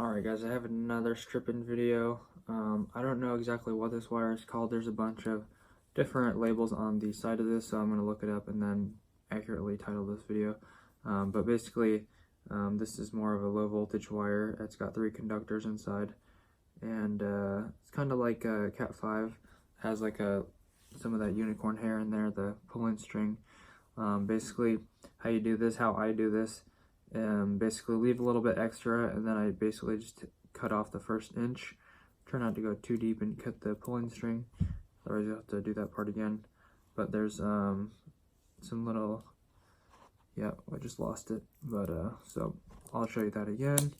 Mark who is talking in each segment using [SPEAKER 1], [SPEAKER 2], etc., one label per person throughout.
[SPEAKER 1] Alright guys, I have another stripping video. I don't know exactly what this wire is called. There's a bunch of different labels on the side of this, so I'm going to look it up and then accurately title this video. But basically, this is more of a low voltage wire. It's got 3 conductors inside, and it's kind of like a Cat 5. Has like some of that unicorn hair in there, the pull-in string. Basically, how you do this, how I do this, basically leave a little bit extra, and then I basically just cut off the first inch. Try not to go too deep and cut the pulling string, otherwise you'll have to do that part again. But there's some little, yeah, I just lost it, but so I'll show you that again.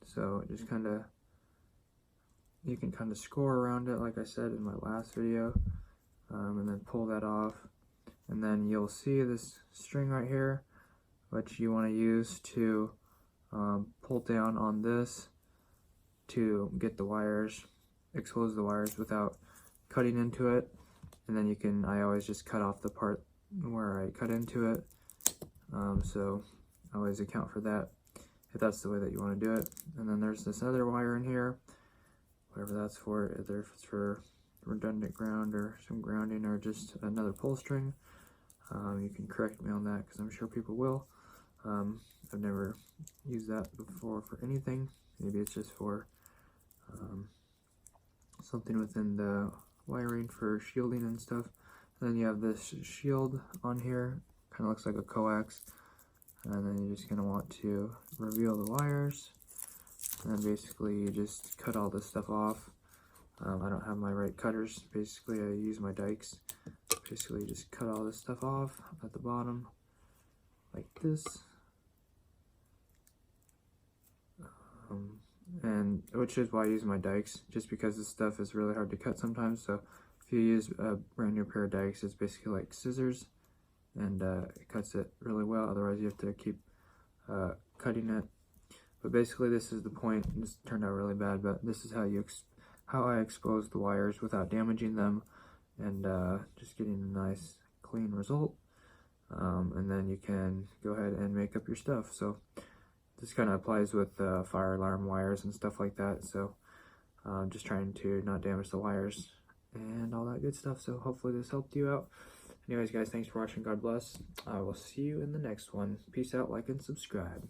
[SPEAKER 1] So just kind of, you can kind of score around it like I said in my last video, and then pull that off, and then you'll see this string right here, which you want to use to pull down on this to get the wires, expose the wires without cutting into it. And then you can, I always just cut off the part where I cut into it, so I always account for that if that's the way that you want to do it. And then there's this other wire in here, whatever that's for, either if it's for redundant ground or some grounding or just another pull string. You can correct me on that because I'm sure people will. I've never used that before for anything. Maybe it's just for something within the wiring for shielding and stuff. And then you have this shield on here, kind of looks like a coax. And then you're just going to want to reveal the wires. And then basically you just cut all this stuff off. I don't have my right cutters. Basically I use my dikes. Basically just cut all this stuff off at the bottom like this. And which is why I use my dikes, just because this stuff is really hard to cut sometimes. So if you use a brand new pair of dikes, it's basically like scissors, and it cuts it really well. Otherwise you have to keep cutting it. But basically this is the point. This turned out really bad, but this is how I expose the wires without damaging them, and just getting a nice clean result. And then you can go ahead and make up your stuff. So this kind of applies with fire alarm wires and stuff like that. So just trying to not damage the wires and all that good stuff. So hopefully this helped you out. Anyways guys, thanks for watching. God bless. I will see you in the next one. Peace out, like and subscribe.